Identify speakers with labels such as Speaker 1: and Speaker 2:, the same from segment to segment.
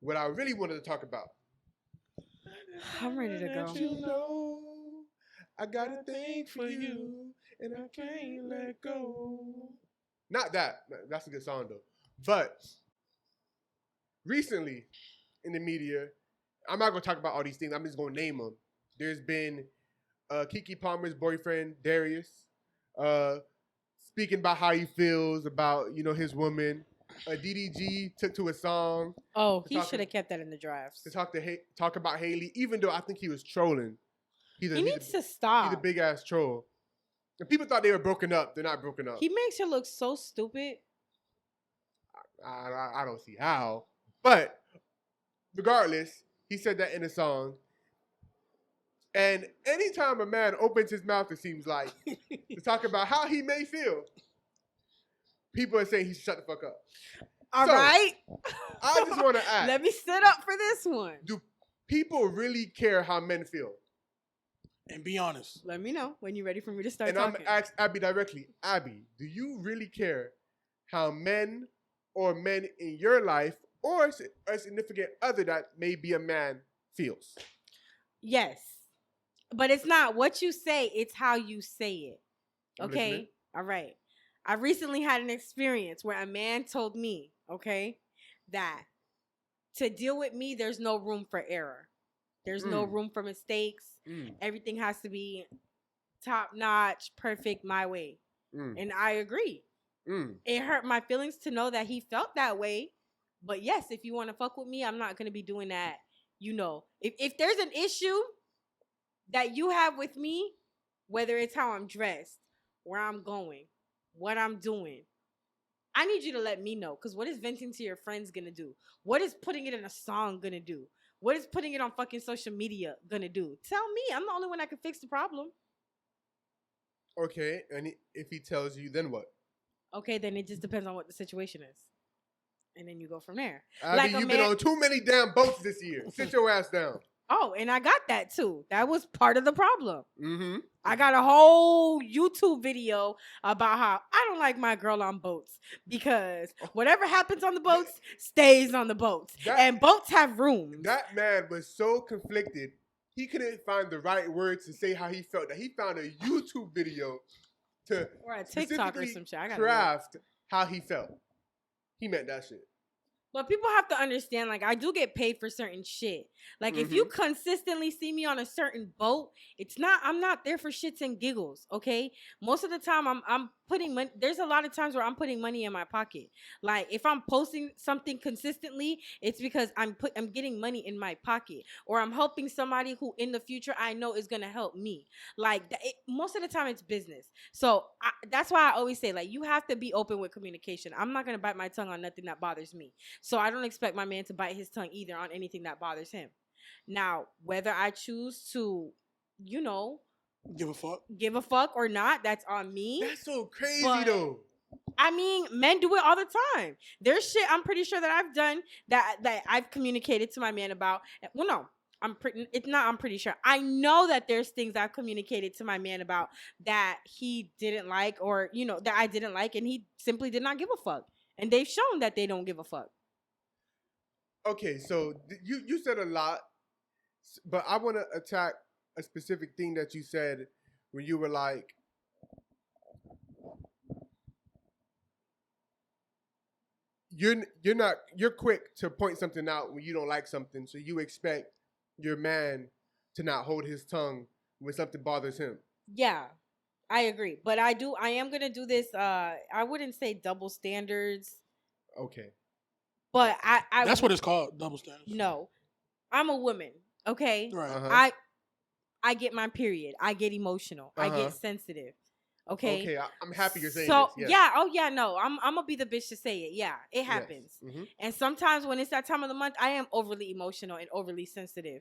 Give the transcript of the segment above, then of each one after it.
Speaker 1: what I really wanted to talk about.
Speaker 2: I'm ready to go.
Speaker 1: You know, I got a thing for you, and I can't let go. Not that. That's a good song though. But recently in the media, I'm not gonna talk about all these things. I'm just gonna name them. There's been Kiki Palmer's boyfriend Darius uh, speaking about how he feels about his woman. DDG took to a song.
Speaker 2: Oh, he should have kept that in the drafts.
Speaker 1: To talk about Haley, even though I think he was trolling.
Speaker 2: He needs to stop.
Speaker 1: He's a big ass troll. And people thought they were broken up. They're not broken up.
Speaker 2: He makes her look so stupid.
Speaker 1: I don't see how. But regardless, he said that in a song. And anytime a man opens his mouth, it seems like, to talk about how he may feel, people are saying he should shut the fuck up.
Speaker 2: All right.
Speaker 1: I just want to ask.
Speaker 2: Let me sit up for this one.
Speaker 1: Do people really care how men feel?
Speaker 3: And be honest.
Speaker 2: Let me know when you're ready for me to start
Speaker 1: talking. And I'm going to ask Abby directly. Abby, do you really care how men or men in your life or a significant other that may be a man feels?
Speaker 2: Yes. But it's not what you say, it's how you say it. Okay? All right. I recently had an experience where a man told me, okay, that to deal with me, there's no room for error. There's no room for mistakes. Everything has to be top notch, perfect, my way. And I agree. It hurt my feelings to know that he felt that way. But yes, if you want to fuck with me, I'm not going to be doing that. If there's an issue that you have with me, whether it's how I'm dressed, where I'm going, what I'm doing, I need you to let me know. Because what is venting to your friends going to do? What is putting it in a song going to do? What is putting it on fucking social media going to do? Tell me. I'm the only one that can fix the problem.
Speaker 1: Okay. And if he tells you, then what?
Speaker 2: Okay, then it just depends on what the situation is. And then you go from there.
Speaker 1: Abby, you've been on too many damn boats this year. Sit your ass down.
Speaker 2: Oh, and I got that too. That was part of the problem. I got a whole YouTube video about how I don't like my girl on boats because whatever happens on the boats stays on the boats. And boats have rooms.
Speaker 1: That man was so conflicted. He couldn't find the right words to say how he felt. That he found a YouTube video to
Speaker 2: or a TikTok or some shit. I
Speaker 1: craft how he felt. He meant that shit.
Speaker 2: But people have to understand, like, I do get paid for certain shit. Like, if you consistently see me on a certain boat, I'm not there for shits and giggles, okay? Most of the time, I'm putting money. There's a lot of times where I'm putting money in my pocket. Like, if I'm posting something consistently, it's because I'm getting money in my pocket. Or I'm helping somebody who in the future I know is going to help me. Like, most of the time, it's business. So, that's why I always say, like, you have to be open with communication. I'm not going to bite my tongue on nothing that bothers me. So I don't expect my man to bite his tongue either on anything that bothers him. Now, whether I choose to, give a fuck or not, that's on me.
Speaker 1: That's so crazy though.
Speaker 2: I mean, men do it all the time. There's shit I'm pretty sure that I've done that I've communicated to my man about. Well, no. I'm pretty sure. I know that there's things I've communicated to my man about that he didn't like or, that I didn't like, and he simply did not give a fuck. And they've shown that they don't give a fuck.
Speaker 1: Okay, so you said a lot, but I want to attack a specific thing that you said when you were like, you're quick to point something out when you don't like something, so you expect your man to not hold his tongue when something bothers him.
Speaker 2: Yeah, I agree, but I am gonna do this. I wouldn't say double standards.
Speaker 1: Okay.
Speaker 2: But
Speaker 3: that's what it's called, double standards.
Speaker 2: No, I'm a woman. Okay,
Speaker 3: right.
Speaker 2: I get my period. I get emotional. I get sensitive. Okay.
Speaker 1: Okay, I'm happy you're saying
Speaker 2: so,
Speaker 1: this.
Speaker 2: Yeah. Oh yeah. No, I'm gonna be the bitch to say it. Yeah, it happens.
Speaker 1: Yes.
Speaker 2: And sometimes when it's that time of the month, I am overly emotional and overly sensitive.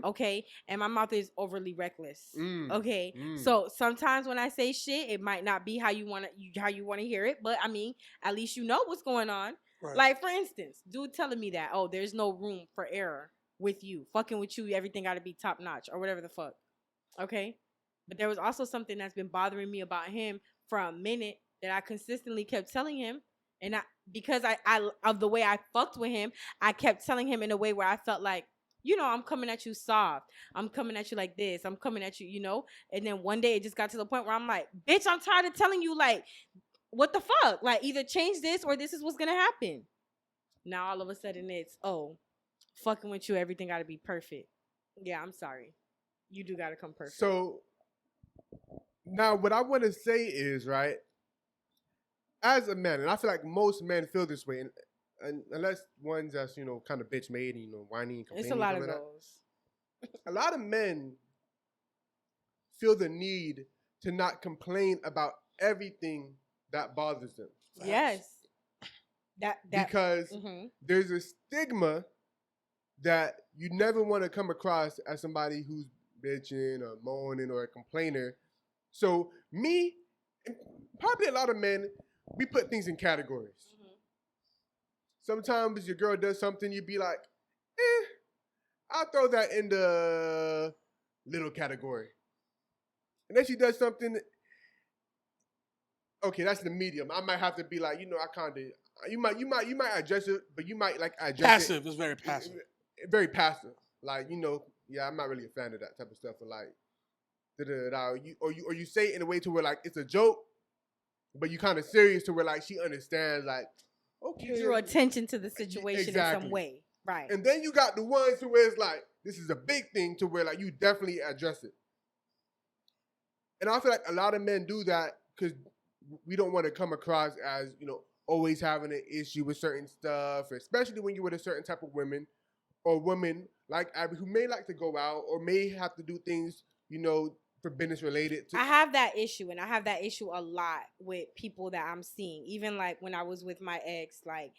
Speaker 2: Okay, and my mouth is overly reckless. Okay, so sometimes when I say shit, it might not be how you want to hear it, but I mean, at least you know what's going on. Right. Like, for instance, dude telling me that, there's no room for error with you. Fucking with you, everything got to be top notch or whatever the fuck. Okay? But there was also something that's been bothering me about him for a minute that I consistently kept telling him. And because I of the way I fucked with him, I kept telling him in a way where I felt like, I'm coming at you soft. I'm coming at you like this. I'm coming at you. And then one day it just got to the point where I'm like, bitch, I'm tired of telling you, like, what the fuck? Like, either change this or this is what's gonna happen. Now all of a sudden it's, fucking with you, everything gotta be perfect. Yeah, I'm sorry. You do gotta come perfect.
Speaker 1: So now what I want to say is, right, as a man, and I feel like most men feel this way, and unless one's that's, kind of bitch made and, whiny and complaining.
Speaker 2: It's a lot of those.
Speaker 1: A lot of men feel the need to not complain about everything that bothers them.
Speaker 2: Yes.
Speaker 1: Because there's a stigma that you never want to come across as somebody who's bitching or moaning or a complainer. So me, and probably a lot of men, we put things in categories. Sometimes your girl does something, you be like, I'll throw that in the little category. And then she does something, okay, that's the medium. I might have to be like, I kind of, you might address it, but you might like address
Speaker 3: passive.
Speaker 1: It's
Speaker 3: very passive.
Speaker 1: Very passive. Like, yeah, I'm not really a fan of that type of stuff. Or like, or you say it in a way to where like it's a joke, but you kind of serious to where like she understands, like, okay.
Speaker 2: You drew attention to the situation in some way. Right.
Speaker 1: And then you got the ones who is like, this is a big thing to where like you definitely address it. And I feel like a lot of men do that because we don't want to come across as, always having an issue with certain stuff, especially when you're with a certain type of women or women like Abby who may like to go out or may have to do things, for business related.
Speaker 2: I have that issue, and I have that issue a lot with people that I'm seeing. Even like when I was with my ex, like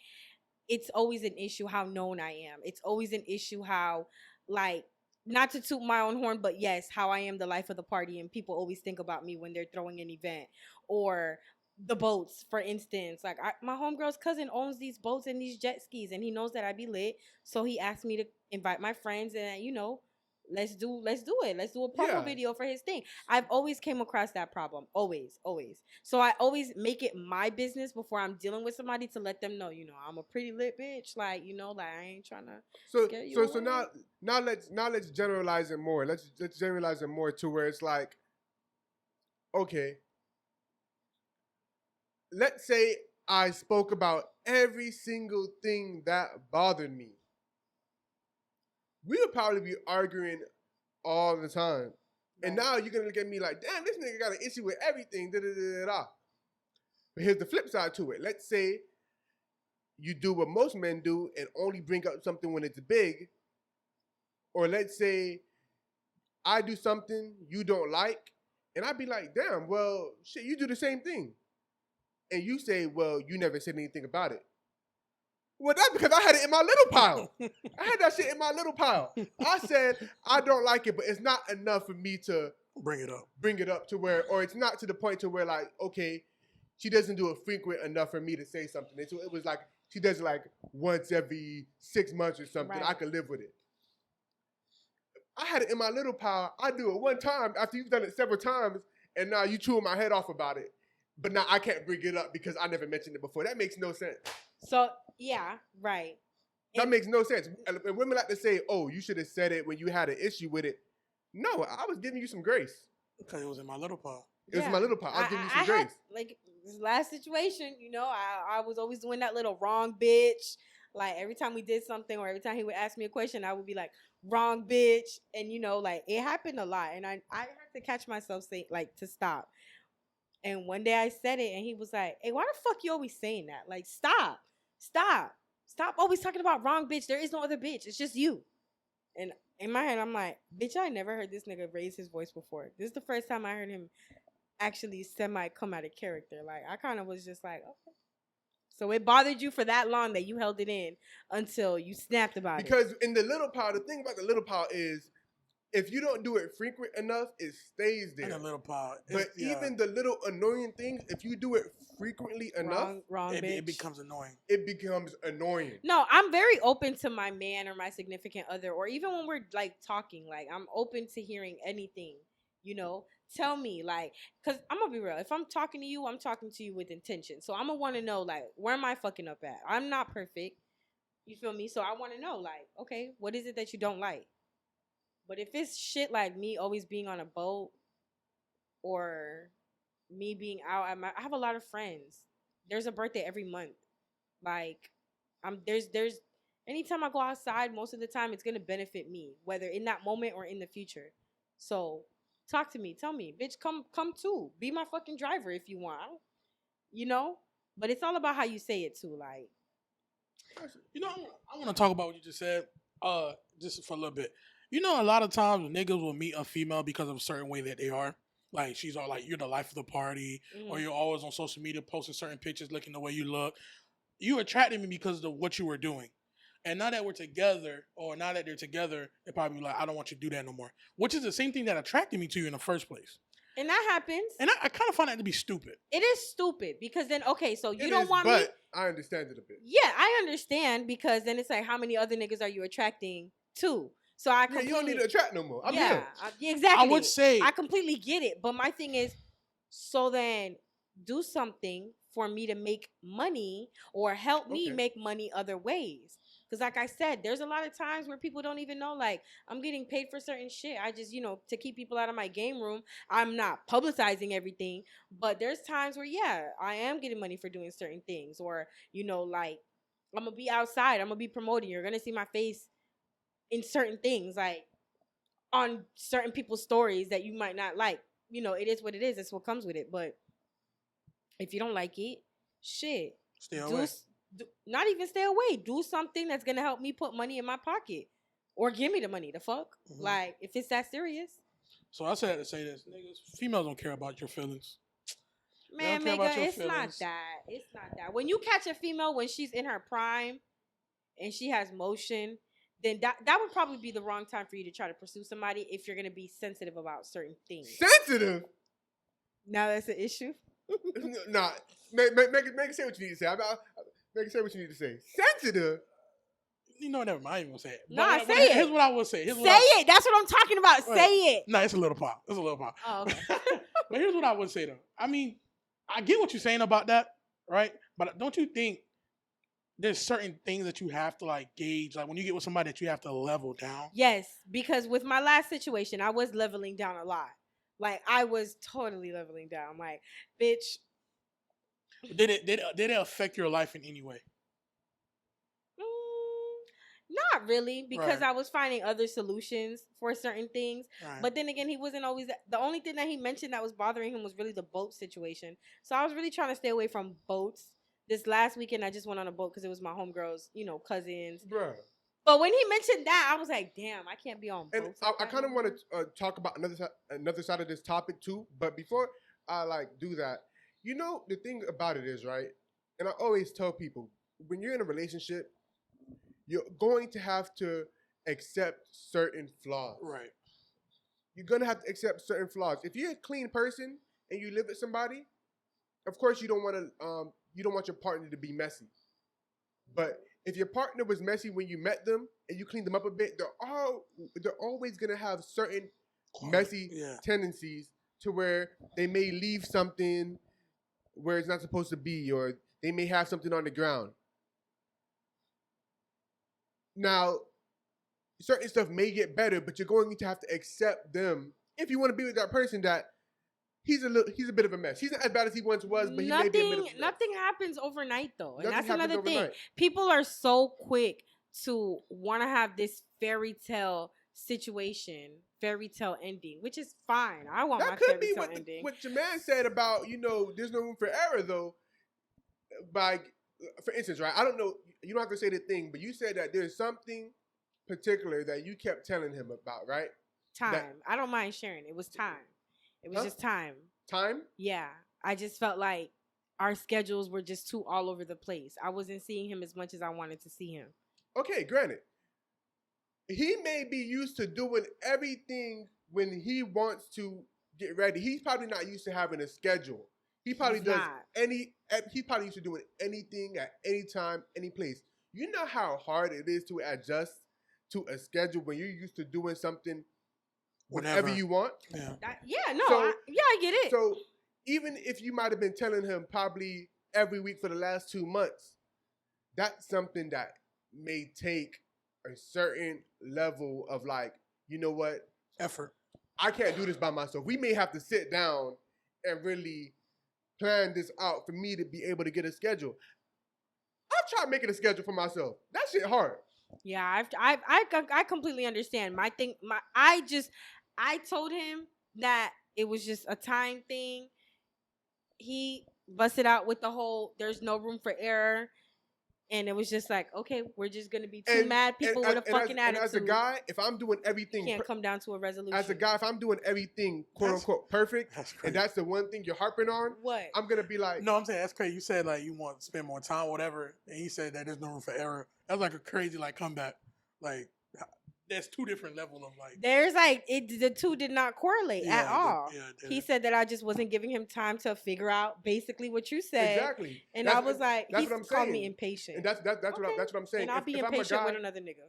Speaker 2: it's always an issue how known I am. It's always an issue how, like, not to toot my own horn, but yes, how I am the life of the party, and people always think about me when they're throwing an event or the boats, for instance. Like my homegirl's cousin owns these boats and these jet skis, and he knows that I be lit, so he asked me to invite my friends, and let's do it. Let's do a promo video for his thing. I've always came across that problem. Always. So I always make it my business before I'm dealing with somebody to let them know, I'm a pretty lit bitch. Like, like I ain't trying to scare you
Speaker 1: So now let's generalize it more. Let's generalize it more to where it's like, okay, let's say I spoke about every single thing that bothered me. We would probably be arguing all the time. Right. And now you're going to look at me like, damn, this nigga got an issue with everything. But here's the flip side to it. Let's say you do what most men do and only bring up something when it's big. Or let's say I do something you don't like. And I'd be like, damn, well, shit, you do the same thing. And you say, well, you never said anything about it. Well, that's because I had it in my little pile. I had that shit in my little pile. I said, I don't like it, but it's not enough for me to
Speaker 3: bring it up
Speaker 1: to where, or it's not to the point to where like, okay, she doesn't do it frequent enough for me to say something. And so it was like, she does it like once every 6 months or something. Right. I could live with it. I had it in my little pile. I do it one time after you've done it several times, and now you chewing my head off about it. But now I can't bring it up because I never mentioned it before. That makes no sense.
Speaker 2: So, yeah, right.
Speaker 1: That makes no sense. And women like to say, oh, you should have said it when you had an issue with it. No, I was giving you some grace.
Speaker 3: Because it was in my little pile.
Speaker 1: It was in my little pile. I was giving you some grace.
Speaker 2: Like, this last situation, I was always doing that little wrong bitch. Like, every time we did something or every time he would ask me a question, I would be like, wrong bitch. And, like, it happened a lot. And I had to catch myself saying, like, to stop. And one day I said it, and he was like, hey, why the fuck you always saying that? Like, stop always talking about wrong bitch. There is no other bitch. It's just you. And in my head, I'm like, bitch, I never heard this nigga raise his voice before. This is the first time I heard him actually semi come out of character. Like, I kind of was just like, okay. So it bothered you for that long that you held it in until you snapped about it.
Speaker 1: Because in the little pile, the thing about the little pile is, if you don't do it frequent enough, it stays there.
Speaker 3: In a little pile.
Speaker 1: But even the little annoying things, if you do it frequently enough,
Speaker 3: it becomes annoying.
Speaker 1: It becomes annoying.
Speaker 2: No, I'm very open to my man or my significant other, or even when we're like talking, like I'm open to hearing anything, tell me, like, because I'm gonna be real. If I'm talking to you, I'm talking to you with intention. So I'm gonna want to know, like, where am I fucking up at? I'm not perfect. You feel me? So I want to know, like, okay, what is it that you don't like? But if it's shit like me always being on a boat or me being out at I have a lot of friends. There's a birthday every month. Like, there's anytime I go outside, most of the time it's gonna benefit me, whether in that moment or in the future. So talk to me, tell me, bitch, come too. Be my fucking driver if you want. You know? But it's all about how you say it too. Like,
Speaker 3: you know, I want to talk about what you just said. Just for a little bit. You know, a lot of times niggas will meet a female because of a certain way that they are. Like, she's all like, you're the life of the party, or you're always on social media posting certain pictures, looking the way you look. You attracted me because of what you were doing. And now that we're together, or now that they're together, they're probably like, I don't want you to do that no more. Which is the same thing that attracted me to you in the first place.
Speaker 2: And that happens.
Speaker 3: And I kind of find that to be stupid.
Speaker 2: It is stupid because then, okay, so you don't want
Speaker 1: but
Speaker 2: me.
Speaker 1: I understand it a bit.
Speaker 2: Yeah, I understand because then it's like, how many other niggas are you attracting to? So I completely,
Speaker 1: you don't need to attract no more. I'm
Speaker 2: yeah,
Speaker 1: here.
Speaker 2: Exactly.
Speaker 3: I would say
Speaker 2: I completely get it, but my thing is, so then do something for me to make money or help me make money other ways. Because like I said, there's a lot of times where people don't even know, like, I'm getting paid for certain shit. I just, to keep people out of my game room, I'm not publicizing everything. But there's times where, yeah, I am getting money for doing certain things. Or, like, I'm going to be outside. I'm going to be promoting. You're going to see my face in certain things, like on certain people's stories that you might not like. It is what it is. It's what comes with it. But if you don't like it, shit.
Speaker 3: Stay away.
Speaker 2: Not even stay away. Do something that's gonna help me put money in my pocket, or give me the money. The fuck, like if it's that serious.
Speaker 3: So I said to say this, niggas, females don't care about your feelings.
Speaker 2: Man, nigga, it's not that. It's not that. When you catch a female when she's in her prime, and she has motion, then that would probably be the wrong time for you to try to pursue somebody if you're gonna be sensitive about certain things.
Speaker 1: Sensitive.
Speaker 2: Now that's an issue.
Speaker 1: Nah, make it say what you need to say. Make it say what you need to say. Sensitive.
Speaker 3: Never mind. I ain't gonna say it.
Speaker 2: Nah, say it.
Speaker 3: Here's what I will say.
Speaker 2: Say it. That's what I'm talking about.
Speaker 3: Right.
Speaker 2: Say it.
Speaker 3: No, it's a little pop.
Speaker 2: Oh, okay.
Speaker 3: But here's what I would say though. I mean, I get what you're saying about that, right? But don't you think there's certain things that you have to like gauge, like when you get with somebody that you have to level down?
Speaker 2: Yes, because with my last situation, I was leveling down a lot. Like I was totally leveling down. Like, bitch.
Speaker 3: Did it affect your life in any way?
Speaker 2: Not really, because
Speaker 3: Right.
Speaker 2: I was finding other solutions for certain things.
Speaker 3: Right.
Speaker 2: But then again, he wasn't always. The only thing that he mentioned that was bothering him was really the boat situation. So I was really trying to stay away from boats. This last weekend, I just went on a boat because it was my homegirls, cousins.
Speaker 1: Bruh.
Speaker 2: But when he mentioned that, I was like, damn, I can't be on boats.
Speaker 1: And I kind of want to talk about another side of this topic too. But before I do that, the thing about it is, right? And I always tell people, when you're in a relationship, you're going to have to accept certain flaws.
Speaker 3: Right.
Speaker 1: You're going to have to accept certain flaws. If you're a clean person and you live with somebody, of course you don't want your partner to be messy. But if your partner was messy when you met them and you cleaned them up a bit, they're always going to have certain messy tendencies to where they may leave something where it's not supposed to be, or they may have something on the ground. Now, certain stuff may get better, but you're going to have to accept them if you want to be with that person that he's a bit of a mess. He's not as bad as he once was, but he may be a bit of a mess.
Speaker 2: Nothing happens overnight, though. And
Speaker 1: Nothing
Speaker 2: that's another thing.
Speaker 1: overnight.
Speaker 2: People are so quick to want to have this fairy tale situation, fairy tale ending, which is fine. I want my fairy tale ending.
Speaker 1: What your man said about, there's no room for error, though. For instance, right? I don't know. You don't have to say the thing, but you said that there's something particular that you kept telling him about, right?
Speaker 2: Time. I don't mind sharing. It was time. It was just time.
Speaker 1: Time?
Speaker 2: Yeah. I just felt like our schedules were just too all over the place. I wasn't seeing him as much as I wanted to see him.
Speaker 1: Okay, granted. He may be used to doing everything when he wants to get ready. He's probably not used to having a schedule. He probably he's probably used to doing anything at any time, any place. You know how hard it is to adjust to a schedule when you're used to doing something whenever you want.
Speaker 3: Yeah.
Speaker 2: I get it.
Speaker 1: So even if you might have been telling him probably every week for the last 2 months, that's something that may take a certain level of like, you know what?
Speaker 3: Effort.
Speaker 1: I can't do this by myself. We may have to sit down and really plan this out for me to be able to get a schedule. I've tried making a schedule for myself. That shit hard.
Speaker 2: Yeah, I completely understand. I told him that it was just a time thing. He busted out with the whole "there's no room for error," and it was just like, okay, we're just gonna be two mad people with a fucking attitude.
Speaker 1: And as a guy, if I'm doing everything,
Speaker 2: can't come down to a resolution.
Speaker 1: As a guy, if I'm doing everything quote unquote perfect, and that's the one thing you're harping on,
Speaker 2: what?
Speaker 1: I'm gonna be like,
Speaker 3: no, I'm saying that's crazy. You said like you want to spend more time, whatever, and he said that there's no room for error. That's like a crazy like comeback. Like there's two different levels of like.
Speaker 2: There's like the two did not correlate at all. He said that I just wasn't giving him time to figure out basically what you said.
Speaker 1: Exactly.
Speaker 2: And I was like,
Speaker 1: that's
Speaker 2: he
Speaker 1: what I'm
Speaker 2: called
Speaker 1: saying.
Speaker 2: me impatient.
Speaker 1: And that's what I'm saying.
Speaker 2: And I'll be impatient with another nigga.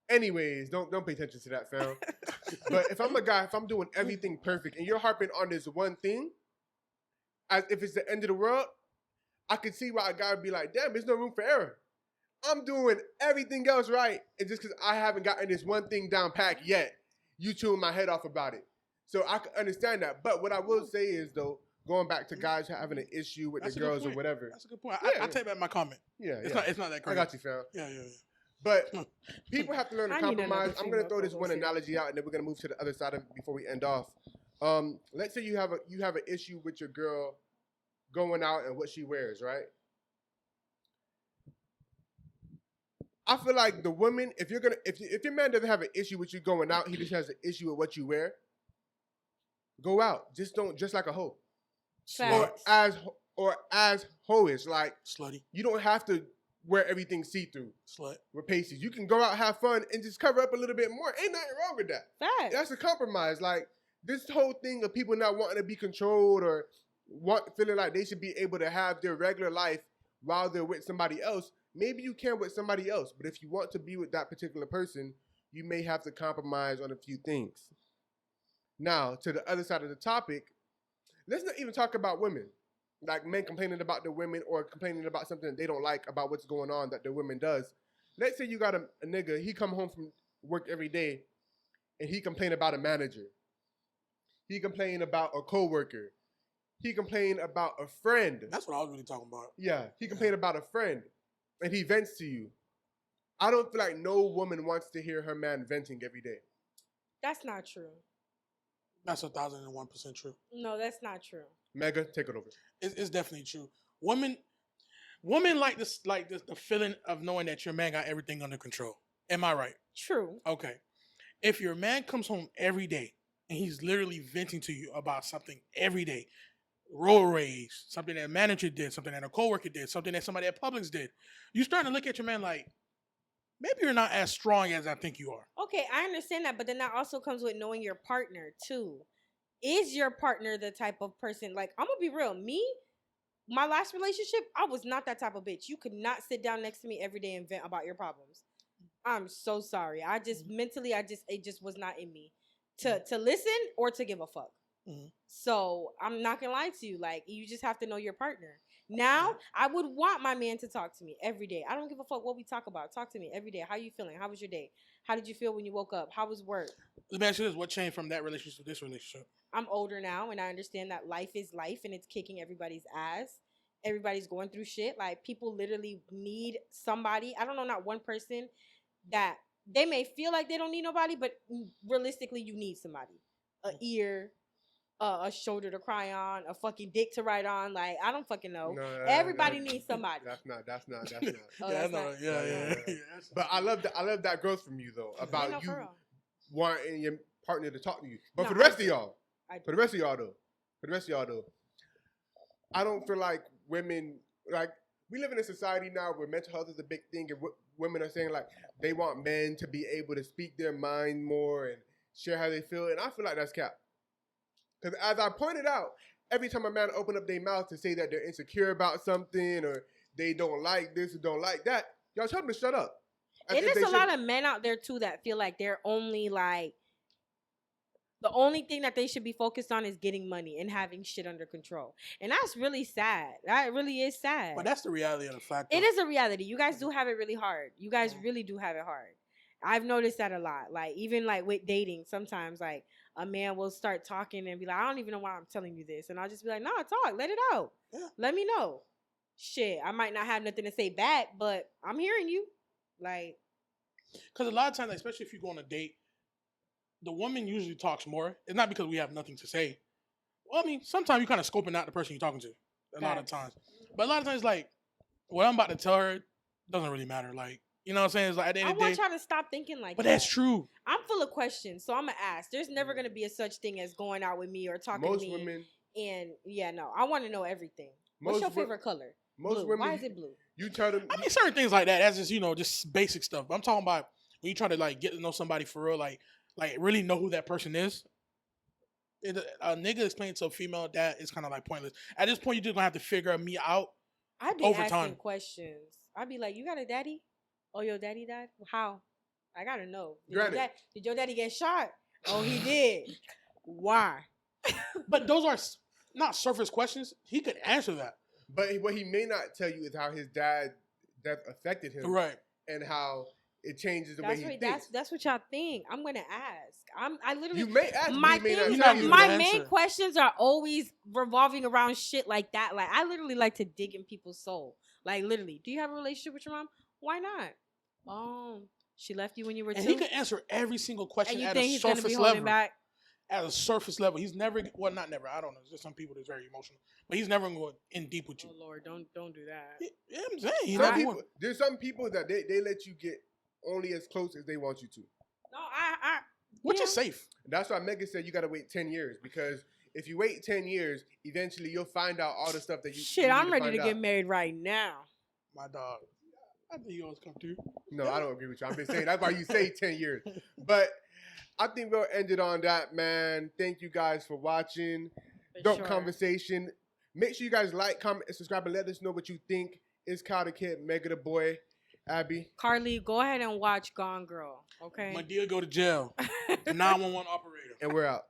Speaker 1: Anyways, don't pay attention to that, fam. But if I'm a guy, if I'm doing everything perfect, and you're harping on this one thing, as if it's the end of the world, I could see why a guy would be like, damn, there's no room for error. I'm doing everything else right, and just because I haven't gotten this one thing down pat yet, you chewing my head off about it. So I can understand that. But what I will say is, though, going back to guys having an issue with the girls or whatever.
Speaker 3: That's a good point. I take back my comment. It's not that crazy.
Speaker 1: I got you, fam.
Speaker 3: Yeah.
Speaker 1: But people have to learn to compromise. I'm going to throw this one analogy out, and then we're going to move to the other side of it before we end off. Let's say you have an issue with your girl going out and what she wears, right? I feel like the woman, if your man doesn't have an issue with you going out, he just has an issue with what you wear. Go out. Just don't dress like a hoe. Or as hoish, like
Speaker 3: slutty.
Speaker 1: You don't have to wear everything see-through.
Speaker 3: Slut.
Speaker 1: With pasties. You can go out, have fun, and just cover up a little bit more. Ain't nothing wrong with that.
Speaker 2: Fact.
Speaker 1: That's a compromise. Like this whole thing of people not wanting to be controlled or feeling like they should be able to have their regular life while they're with somebody else. Maybe you can with somebody else, but if you want to be with that particular person, you may have to compromise on a few things. Now, to the other side of the topic, let's not even talk about women. Like men complaining about the women or complaining about something that they don't like about what's going on that the women does. Let's say you got a nigga, he come home from work every day and he complain about a manager. He complain about a coworker. He complain about a friend.
Speaker 3: That's what I was really talking about.
Speaker 1: Yeah, he complain about a friend. And he vents to you. I don't feel like no woman wants to hear her man venting every day.
Speaker 2: That's not true.
Speaker 3: That's 1,001% true.
Speaker 2: No, that's not true.
Speaker 1: Mega, take it over.
Speaker 3: It's definitely true. Women like this, the feeling of knowing that your man got everything under control. Am I right?
Speaker 2: True.
Speaker 3: Okay. If your man comes home every day and he's literally venting to you about something every day, road rage, something that a manager did, something that a coworker did, something that somebody at Publix did, you starting to look at your man like, maybe you're not as strong as I think you are.
Speaker 2: Okay, I understand that, but then that also comes with knowing your partner too. Is your partner the type of person, like, I'm gonna be real, me, my last relationship, I was not that type of bitch. You could not sit down next to me every day and vent about your problems. I'm so sorry. I just mentally, it just was not in me to listen or to give a fuck.
Speaker 3: Mm-hmm.
Speaker 2: So I'm not gonna lie to you. Like, you just have to know your partner. Now, I would want my man to talk to me every day. I don't give a fuck what we talk about. Talk to me every day. How you feeling? How was your day? How did you feel when you woke up? How was work?
Speaker 3: Let me ask you this. What changed from that relationship to this relationship?
Speaker 2: I'm older now, and I understand that life is life, and it's kicking everybody's ass. Everybody's going through shit. Like, people literally need somebody. I don't know, not one person that they may feel like they don't need nobody, but realistically, you need somebody. An ear, a shoulder to cry on, a fucking dick to write on. Like, I don't fucking know. Everybody needs somebody.
Speaker 1: That's not.
Speaker 3: Yeah.
Speaker 1: But I love that growth from you though, about you wanting your partner to talk to you. But for the rest of y'all, though, I don't feel like women, like, we live in a society now where mental health is a big thing, and women are saying like they want men to be able to speak their mind more and share how they feel, and I feel like that's cap. Because as I pointed out, every time a man open up their mouth to say that they're insecure about something or they don't like this or don't like that, y'all tell them to shut up.
Speaker 2: And there's a lot of men out there too that feel like they're only like The only thing that they should be focused on is getting money and having shit under control. And that's really sad. That really is sad.
Speaker 3: But that's the reality of the fact.
Speaker 2: It is a reality. You guys do have it really hard. You guys really do have it hard. I've noticed that a lot. Like, even like with dating, sometimes like a man will start talking and be like, I don't even know why I'm telling you this. And I'll just be like, no, talk. Let it out.
Speaker 3: Yeah.
Speaker 2: Let me know. Shit, I might not have nothing to say back, but I'm hearing you. Like,
Speaker 3: because a lot of times, especially if you go on a date, the woman usually talks more. It's not because we have nothing to say. Well, I mean, sometimes you kind of scoping out the person you're talking to. A lot of times. But a lot of times, like, what I'm about to tell her doesn't really matter. Like, you know what I'm saying? It's like, at the end of the day.
Speaker 2: I want y'all to stop thinking like that.
Speaker 3: But that's true.
Speaker 2: I'm full of questions, so I'm going to ask. There's never going to be a such thing as going out with me or talking to me. Most women. And, yeah, no. I want to know everything. What's your favorite color?
Speaker 1: Most
Speaker 2: blue.
Speaker 1: women.
Speaker 2: Why is it blue?
Speaker 1: You tell them.
Speaker 3: I mean, certain things like that. That's just, you know, just basic stuff. But I'm talking about when you try to, like, get to know somebody for real, like really know who that person is. A nigga explaining to a female that is kind of like pointless. At this point, you're just gonna have to figure me out.
Speaker 2: I'd be
Speaker 3: over
Speaker 2: asking
Speaker 3: time.
Speaker 2: questions. I'd be like, "You got a daddy? Oh, your daddy died? How? I gotta know. Did your daddy get shot? Oh, he did. Why?
Speaker 3: But those are not surface questions. He could answer that.
Speaker 1: But what he may not tell you is how his dad's death affected him,
Speaker 3: right?
Speaker 1: And how it changes the way he thinks.
Speaker 2: That's what y'all think. I'm gonna ask. I literally.
Speaker 1: You may ask.
Speaker 2: My main questions are always revolving around shit like that. Like, I literally like to dig in people's soul. Like, literally, do you have a relationship with your mom? Why not? She left you when you were 2.
Speaker 3: And he can answer every single question
Speaker 2: and you
Speaker 3: at
Speaker 2: think
Speaker 3: a
Speaker 2: he's
Speaker 3: surface
Speaker 2: gonna be
Speaker 3: level.
Speaker 2: holding back?
Speaker 3: At a surface level, he's never. Well, not never. I don't know. There's some people that's very emotional, but he's never going in deep with you.
Speaker 2: Oh Lord, don't do that.
Speaker 3: Yeah, I'm saying.
Speaker 1: There's some people that they let you get only as close as they want you to.
Speaker 2: No,
Speaker 3: which is safe.
Speaker 1: That's why Megan said you got to wait 10 years, because if you wait 10 years, eventually you'll find out all the stuff that you.
Speaker 2: Shit, I'm ready to get married right now.
Speaker 3: My dog. I think you always come through.
Speaker 1: No, I don't agree with you. I'm just saying that's why you say 10 years. But I think we'll end it on that, man. Thank you guys for watching. Dope conversation. Make sure you guys like, comment, and subscribe, and let us know what you think. It's Kyle the Kid, Mega the Boy, Abby.
Speaker 2: Carly, go ahead and watch Gone Girl, okay?
Speaker 3: My dear, go to jail. 911 operator.
Speaker 1: And we're out.